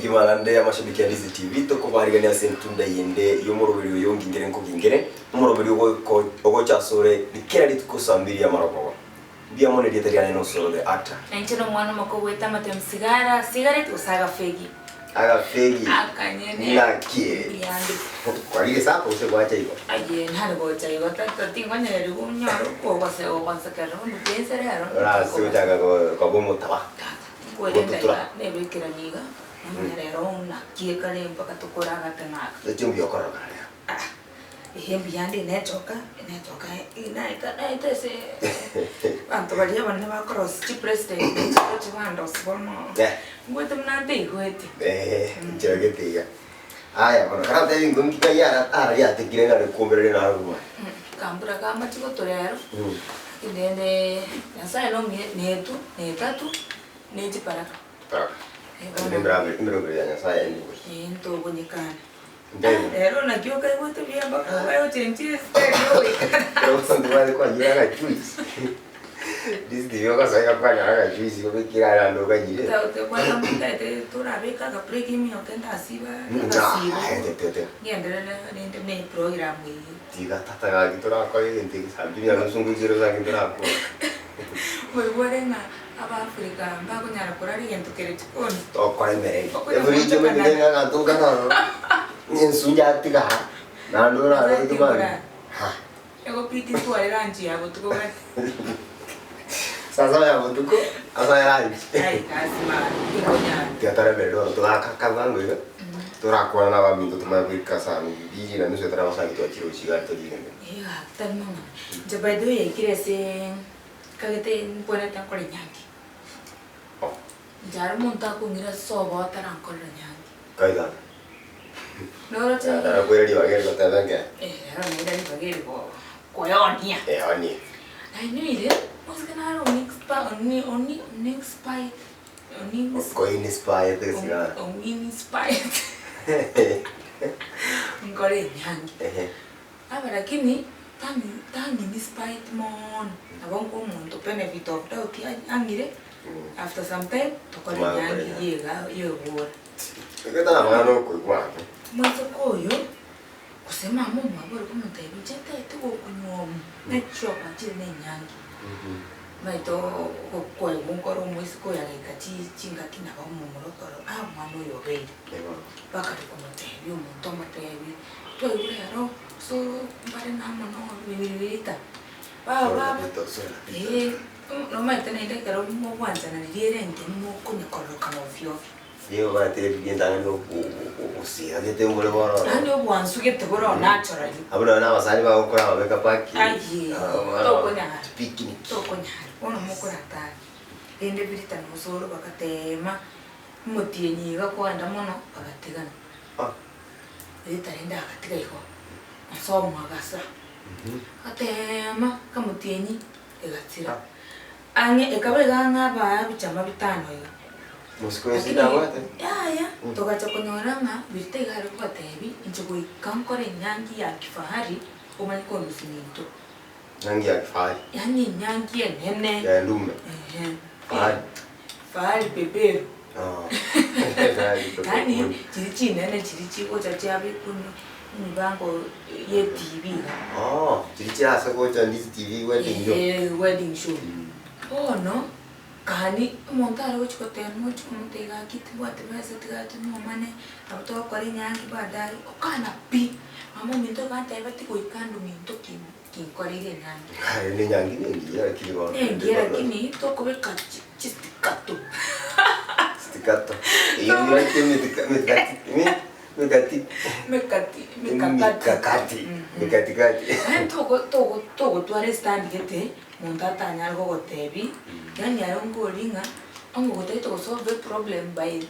Kimalande ya mashabiki ya Lizi TV toko barigania sentunda yende yomorobiri yongi ngere nko ngere umorobiri ogo chasore dikera litukusambiri ya maroko bia mone dietariana no solo the actor enchero mwana makobweta matem cigarette usaga fegi aga fegi akanyene na kie yandi kwalile sako use kwacha hiyo aye ntari gocha hiyo tatinganya rero unyaro ko base o konsakara ndo pensere ra se utaga ko bomo taba kwenda nebekera niga rero na kie kale mpaka tukoraga tenaka chumbi okora kale ihembi yandi netoka inaita se anto balia bana ba cross chi president chi bando sbono ngwete mnande ngwete njagete ya aya bana karate ngum kaya ara ya te kirena re kombere na ruma kambura kama chiko torero indende yasa no netu netatu neti para Mbra ya saya ni ento bonyekana Ero na kyo kai wote bia baka wayo chenchi stereo pero son de vale kwa jira ga juice dis dio ka sai ka kwa ga juice ko be kira la ndo ga jire te kwa na mta te tora beka ka preki mi okenda asiba te ngendele ne program yi diga tata ga tora ko gente que sabe ya no son giro za que tora ko moi bore na aba Afrika mba ko nyara korari yento kere chikoni to ko mere every time me nga to ga no ni sunja tiga na ndo na ndo ba ha ego piti tu ai ranchi abo tu ko sasa ya ndo ko asa ya ranchi ai kasma ikonya ya tara me do to ka ka bango ida to ra ko na ba mi to ma bi ka sa mi bi na no se tra sa to chiro chiga to di ne ya tanma jabai do ye kirese kagete pone ta ko nyangi jar monta ko ngira so ba taran ko nyangi kai da no te ara ko ri ba ke ko ta da ke era ni da bagere ko yonia oni ai ni ide os kana ro oni spy ko in spy te siga oni spy ngore nyangi abara kini tangi ni spy mon abongo muntu benefit of doubt angire after some time tokore nyangi yega yego ke ta na no ko kwa mwazo koyo kusema mumu aboro kumuntu ebijete tuko kunyomu necho kwatire nyangi maito ko ngoro mwisi ko ya ikati chinga kina ba mu murotoro mwana yo beide bakati kumuntu y'umuntu amatebi to yero so bare na mano bibirita ba no maite na inde kero mo kwanza na dire nke mo kunya koloka no fio yo ba te viendo no o si ade te mo le bora ani obwansu ke te bora natural abuna na basali ba ko na beka paki ayi to kunya picnic to kunya ono mo kurata inde birita no soro bakatema mutienyi gakwanda mono bagatigana birita rinda akatiga iko asomo agasa atema kamutienyi egatira ange ekabega ngaba bichama bitano yo musiko sida wate ya tokacha konyoranga bitega hari kwa tebi inchugo ikankore nyangi ya kifahari umani ko nusinito nyangi ya kifahari yani nyangi nene ya ndume fahari bebero yani chirichi nene chirichi ko chachabe kuni nibango ye TV chirichi asa ko cha TV wedding show no kani montaro chiko termo chiko mutega kiti bwate basa tigatu no mane abuto kore nyangi badai okana pi mamo minto kante bati ko ikandu minto kin kore ile nyangi ne nyangi ne ngira kili ba ngira kini to ko be stikato iyo ngira kemi mekati to to stand gete montata nyalgo gotebi yani ayongo linga ongo gote to solve problem by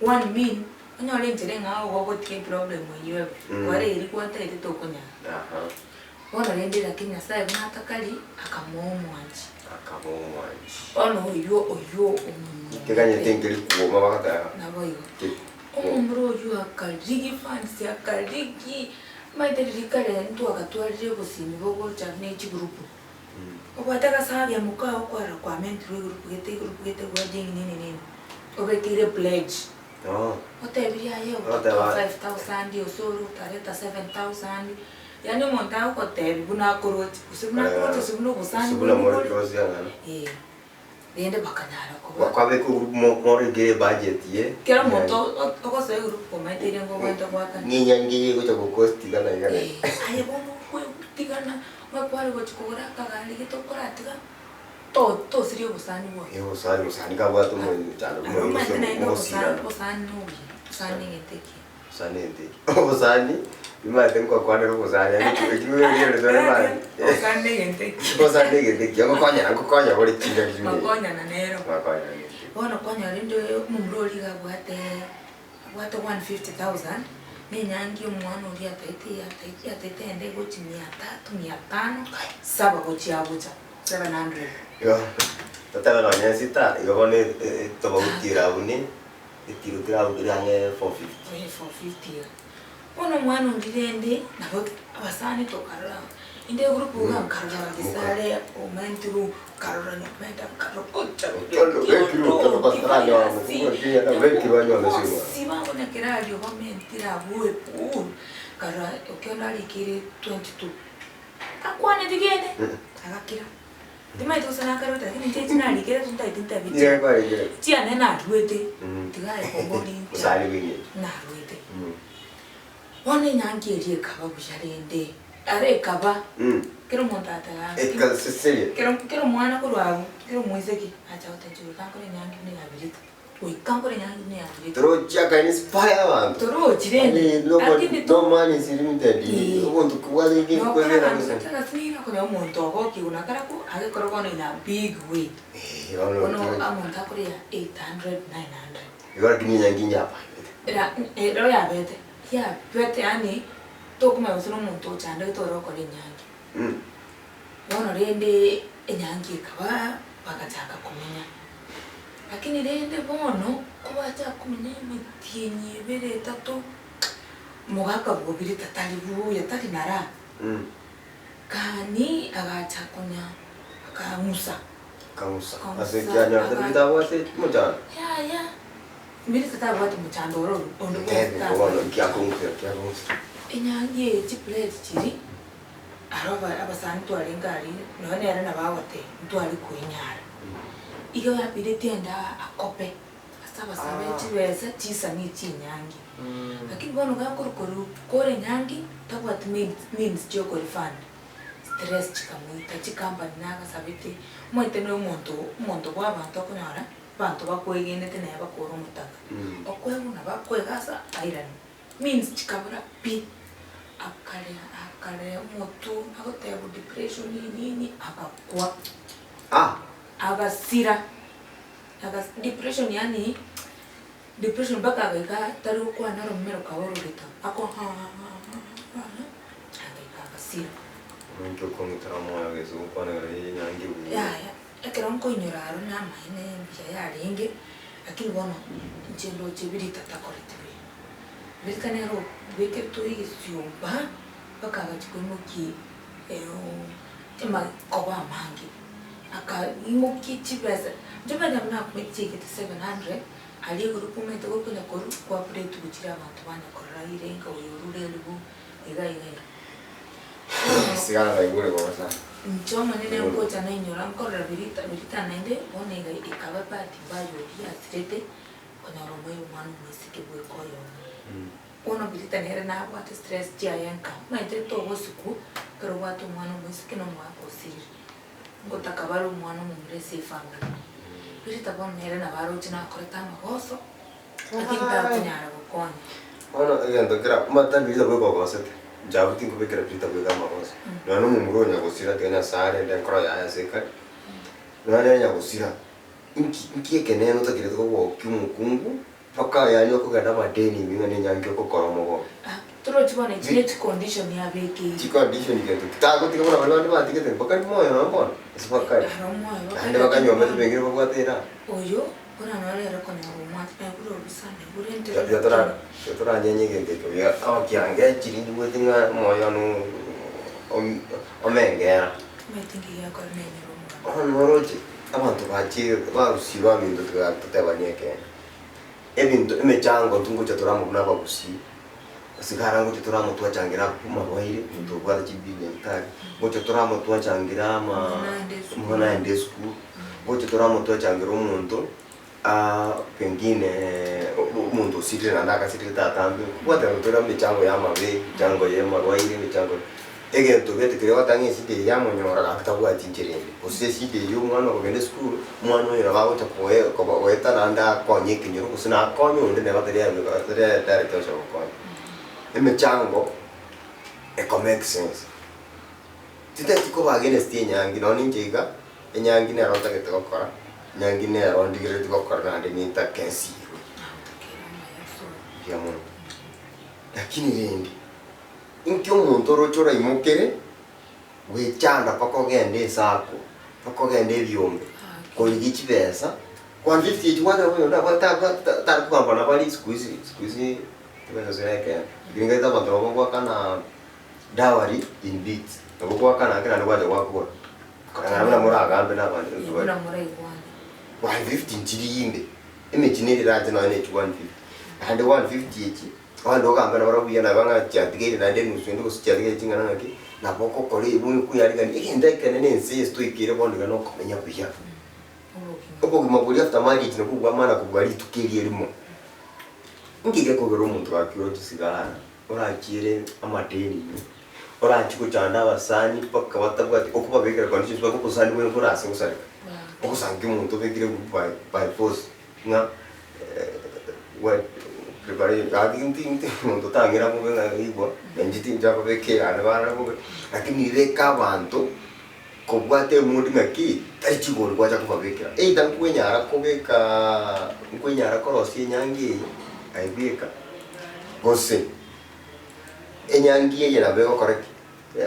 one mean anyole nterenga ogo gotie problem mwenyewe wale ilikuwa tete to konya bona rende lakini sasa unata kali akamomwanji ono oyo keganye tengeli kuoma bakata naboyo ombro oyo akaligi fancy akaligi maiterikale ntu akatwalire busimi bogo chane chigurupu okwataka sabya mukao kwara kwa mentri group gete wedding nini obekire pledge Otebiria ye utatoa 5,000 usuru utaleta 7,000. Yani monta uko tebi buna koroti. Usibuna koroti usibuna kusani. Usibuna mori kozi yana. Dende bakanyara ko. Kwa be ko mori ge budget ye. Kera monto oko se group ko maitire ngo wento kwaka. Nginyangi ko chako cost kana yana. Aye bono ko tigana makwari ko chikora kagali kitokora tiga. To sirio busani wo. Yo busani ka bwa tumo chalo mo busani no. Busani ngenteki. Busani ngenteki. Busani bima tengo kwa nero busani yani kiwe ni dole ba. Busani ngenteki. Busani ngenteki ko konya bori chinga kiwe. Makonya na nero. Makonya. Bona konya rindo mumroli ga bwate 150,000. Nenyangi umwana uri atete ende go chimia 300 500 saba go chiabucha 700. Yo, tataba no nyesita, yo ne to butira uni, itira urange 450. 450. Ono mwana ndilende nabo abasani tokara. Inde group ga karara disale o mentru karara no meta karara kocha. Yo vekiro pastrano amo, porque na vekiro anyo na siwa. Siba ona keradio ba mentira bue pu. Kara okiona likiri 22. Akwane digende. Agakira. Dima itu sana karo tadi ni cecina ni kira tunta itinta bici. Iya ba iya. Cia nena duete. Tiga ekongoli. Usali wingi. Na duete. One nyangi eri kaba busharende. Are kaba. Kero montata ga. Eka sesele. Kero mwana ko rwago. Kero moiseki. Acha utajuru kanko nyangi ni abirita. Oi kanko nyangi ni abirita. Toro chaka inspire abantu. Toro chirende. No man is limited. Ubuntu kuwali ngi No kwele na kana kusa. kana sina ko omuntu ogoki unakara ko age korogono ina big weight. Ono amonta kuri ya 800 900. Igora kini nyangi nyapa. Era ya bete. Ya bete ani to kuma usuno muntu chanda to ro ko nyangi. Ono rende nyangi kawa bakataka kumenya. Lakini rende bono kuba cha kumenya mutienye bere tato mugaka bubiri tatali bu ya tali nara. Kani agacha kunya akamusa. Ase kyanya tabita wase mucha. Ya. Mbiri tata watu muchandoro ondo Tebe ono kyakunse. Enyangi chiplate chiri. Aroba abasani to alengari no ne ara na bawate to ali kuinyara. Iyo ya bide tenda akope. Asaba sabe chibesa chisa ni chinyangi. Lakini bono ga korokoro kore nyangi tabwat means joko fund. Stress chikamuita chikamba naga sabiti moite no monto kwa bantu kunyara bantu bakwegene tena bakoro mutaka. Okwego na bakwegasa airani. Means chikabura pi akale moto agotebu depression nini akakwa. Agasira. Depression yani depression baka ga taru kwa na romero ka worita ako agasira Muntu kontra moya gesu kwa na nyangi u. ya ekero ko nyoraro na maine biya ya ringe akini bono nchendo chibiri tatakorete bikanero beke to yisiumba baka ga chikomoki tema koba mangi aka imoki chibeza joba na kumechike 700 ali grupu mete ko kuna koru kwa preto kuchira abantu bana korra irenga uyurure lugu iga Sigara da igure kwa sa. Nchoma nene uko chana inyora korra birita nende onega ikaba pati bayo ya strete kuna romo yumanu misike bwe koyo. Ono birita nere na what stress tia yanka maite to wosiku pero watu mwana misike no mwa kosiri. Ngotaka baro mwana mumrese fanga. Birita bon nere na baro china koreta magoso. Akinta kunyara bukoni. Ono egento kira mata biza bwe kwa sete. Jabuti ko bekira birita bwe kama kosa. No mumuronya gusira tena sare den kro ya seka. No nya gusira. Inki keneno takire ko wo kyumukungu. Paka ya nyoko gada madeni minga ne nyangi ko koromo. Turo chibone chile condition ya beki. Chi condition ke ta ko tikona wala ni mati ke ten paka moyo no kon. Sipaka. Romo. Ande baka nyoma te bengire ko kwatera. Oyo, kuna nore rako na romo ate kuro bisane burente. Ya tora nyenye ke ko ya awakiange chiri ndi wetinga moyo no omengera. Metingi ya ko nene romo. Noroje abantu bachi barusiba mindu tugatebanieke ebintu emechango tungucha turamo kunaba kusi sigara ngo turamo twachangira kuma waire ndo bwara chibili ntari ngo turamo twachangira mwana ende school ngo turamo twachangira umuntu pengine umuntu sitire na ndaka sitire tatambe kwata turamo mechango ya mabe chango ya marwaire mechango ege to bete kire watangi sitire ya monyora akatabwa tincherende kusise sitire yo mwana ogende school mwana yo rabago tapoe ko weta nanda konye kinyoro kusina konyo unde ne bateri ya director so konyo emechango make sense titati ko bagene stie nyangi no ninjiga enyangi ne rota ke tokora nyangi ne rondi gire tokora na de nita kensi yamo lakini rendi inkyo muntu rochora imukere we chanda pako gende sako pako gende byombe ko yichi pesa kwa 50 chwada wewe ta kwamba na bali squeeze pesa zake ingeza bantu bako kana dawari in bits bako kana kana ndwaje wako kana na mura agambe na bantu na mura igwani 150 chiriyinde imechiniri rate na ne 150 and 150 echi wando kanga na barabuya na banga chatigere na ndeni usendo kusichatige chingana ngaki na boko kore ibu kuyariga ni ikinde kenene nse stoikire bondo no kumenya kuya obo kimabuli after marriage no kubwa mana kubwali tukiri elimo ngike ko bero umuntu wakiro tusigara orakire amadeni orachiko chanda abasani paka batabwati okuba bekera conditions bako kusani we kurase usarika okusanga umuntu bekire by force nga what prepare gadinti umuntu tangira mu benga igwa njiti njako bekera abana bo lakini reka abantu kobwate umuntu ngaki tachigoro kwacha kubabekera tankuenyara kobeka nkwenyara korosi nyangi aibeka gose enyangi ye na beko correct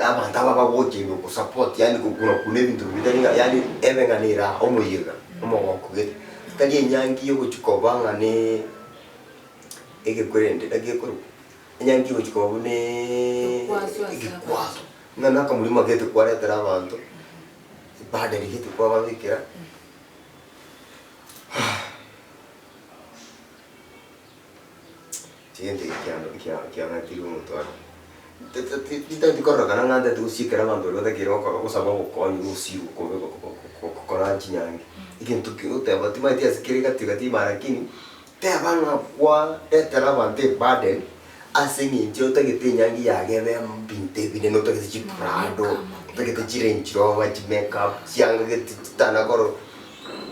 abantu aba boje ngo support yani kugura kune bintu bidani yani ebenganira omuyiga omogokugete kandi enyangi yo kuchikobanga ne ege kurende age kuru enyangi yo kuchikobune ikwazo nana kamulima gete kwara tara abantu baada ya kitu kwa babikira tiende kiana tiro mutwara tita dikora kana nganda tusikira bantu batakira ko sababu ko ni usiku ko ranchi nyangi ikintu kiote batima tia sikirika tigati marakini te abanga kwa etera bante baden asingi njota gete nyangi yagebe mbinte bine no to gete prado to gete chirenchiro wa makeup chianga gete tana koro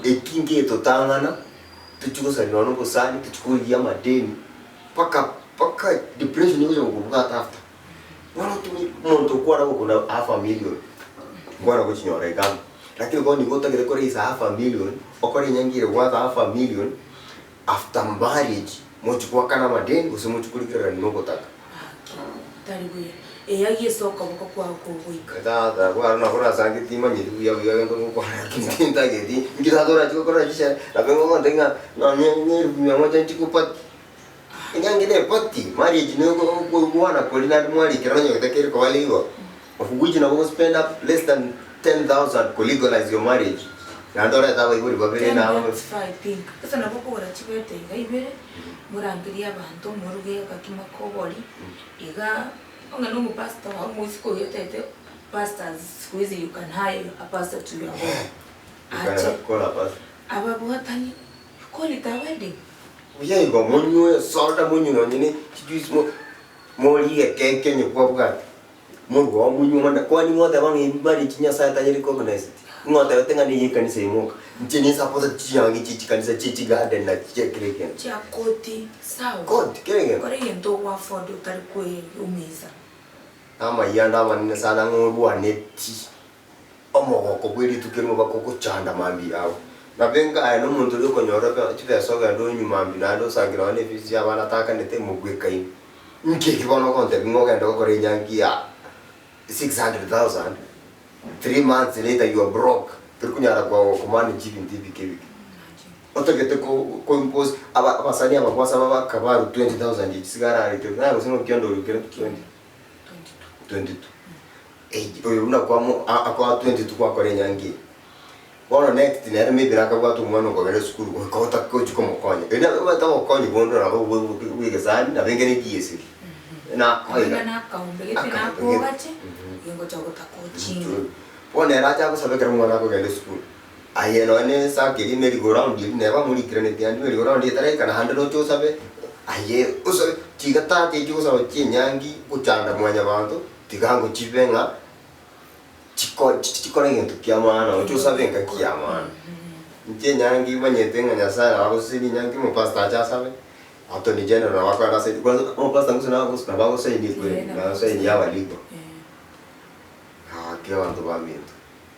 ekinge to tangana tuchuko salino ko sani tuchuko ya madeni paka depression hiyo ngokubuka after wala tumi muntu kwara kuna $500,000 ngora kuchinyora igam lakini kwa ningota gete kore isa $500,000 okore nyangire wa $500,000 after marriage mochukua kana madeni usimuchukulikira ninokotaka taribuye eyagi soka boko kwa kuwika dada kwa na kora sangi tima nyiru ya ngo kwa kinta gedi ngidadora chiko kora jisha na bengo ndenga na nyeru moja chikupa ngangene pati marriage no go wana kolina mwali kiranyo tekere kwa wale hiyo of which na go spend up less than 10,000 to legalize your marriage na ndora tawa iburi babere na aba pink sasa naboko ora chibete ngaibere murangiria abantu muruge kakima koboli iga ongano mu pastor wa musiko yotete pastors squeeze you can hire a pastor to your home acha kola pastor ababu hatani call it a wedding uye go monyo sorta monyo no nyine chijus moli keke ni kwa buka mungu wa monyo manda kwa ni ngote bangi bari chinya sa ta yeri recognize ngote yotenga ni kanisa imoka nchini support chiyangi chichi kanisa chichi garden na chekireke cha koti sawa koti kireke kore yendo wa fodo tari kwe umiza ama yanda manene sana ngorwa neti omogoko bwiri tukirimo bakoko chanda mambi yawo nabenga ayo muntu uri konyora pe chiveso ga ndo nyuma mambi na ndo sangira wane fisi abana taka nete mugweka ino nke kibono konte bingoga ndo kore nyangi ya 600,000 3 months later you are broke turikunyara kwa kumani jibi ndibike otagete ko impose abasani abakwasa baba kabaru 20,000 sigara ari to na busino kyondo rukere 22 oyo una kwa mo akwa 22 kwa kore nyangi Bono next nere maybe nakabwatu umwana ukagenda school ko takuchiko mukonye. Ina mata mukonye bondo na bo wigesani na bengene diesi. Na Oiga na kaumbe gete na kogache. Yengo chago takochi. Bono era cha kusabe kera mwana ukagenda school. Ayeno ene sa kiri merry go round neba muri kirene tiandi merry go round itare kana handa no cho sabe. Aye usabe tigata te cho sabe chinyangi kuchanda mwanya bantu tigango chibenga. Chikora ngento kiamana ocho sabe nka kiamana. Nje nyangi banyete nga nyasara abosiri nyangi mo pastor cha sabe. Attorney General wakana se kwanza mo pastor ngusana ngusana bago se ndi kwe na se ndi yawaliko. Kia bantu bamintu.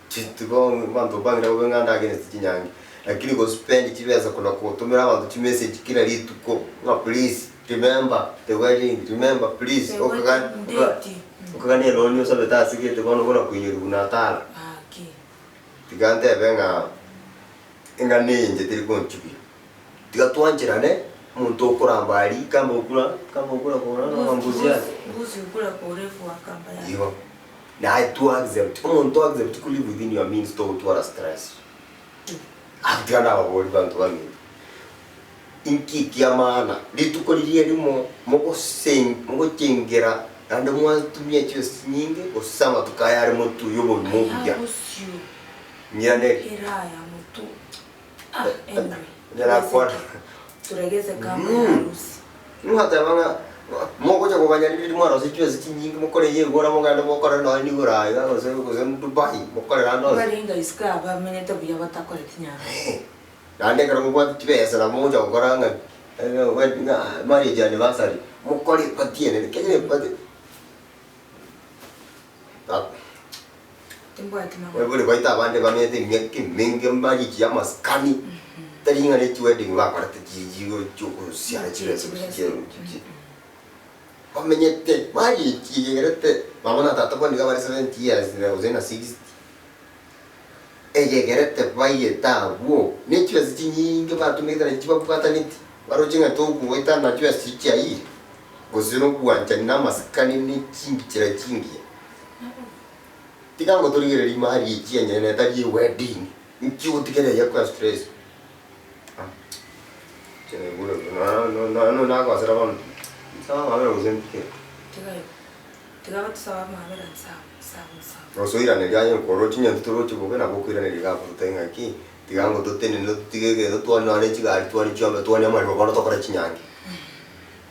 Chituko bantu bangira ubenganda against chinyangi. Lakini go spend chibeza kuna kutumira abantu chi message kila lituko nga please remember the wedding, remember please ukagane lonyo sabe tasigete bono bona kuyiru kunatala. Okay. Tigante benga engane nje tiri konchibi. Tigatwanjirane muntu okurambari kamba okura kona na mbuzi yake. Mbuzi ukura kwa urefu wa kamba yake. Iyo. Na I to accept. Umuntu accept to live within your means to stress. Atigana abori bantu bami. Inki kiamana litukolirie limo moko chengera ande mwatumia cyose nyinge osama tukayari mutu yobo mubya. Nyane Iraya mutu. Anyway. Ndala kwa Turegeze kama harusi. Nuhata banga moko cha kubanyalira mwana cyose kinyinge mukore yegora muganda mukora no ni gurayo goze Dubai mukore rando. Baringa iska bamenyete buya batakore tinyana. Nande kara mubwa tibesa na moja ukoranga weddinga marriage anniversary mukore patiene kenye pati. Wewe baita bande bamete ngeki mingi mbali ya maskani. Taringa ne wedding ba kwara tijigo choko siara chirese chiro. Bamenyete mari chigerete mama na tata kwani kama 70 years na uzena 60. Gerete baye tawo ne chwezi chinyingi batumika na chipa bukata niti. Baro chinga toku waita na chwezi chiai. Gozino kuanja na maskani ni chingi chira chingi. Tikango turigere rimari chienya na tari wedding. Nkiu tikere ya kwa stress. Chene bulo no na kwa sera ban. Sawa mama uzempike. Tiga sawa mama sawa. Osoira ne gayo koro chinya tutoro chibobe na bokwira ne liga putenga ki. Tigango totene no tigege no twana ne chigari twani chamba twani amari bokono tokora chinyangi.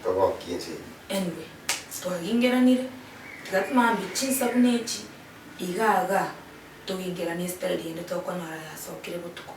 Toko kinse. Anyway, twagingeranire. Tigatuma bichinsa kunechi. Igaga tugingeranire style ende tokona ya sokire butuko.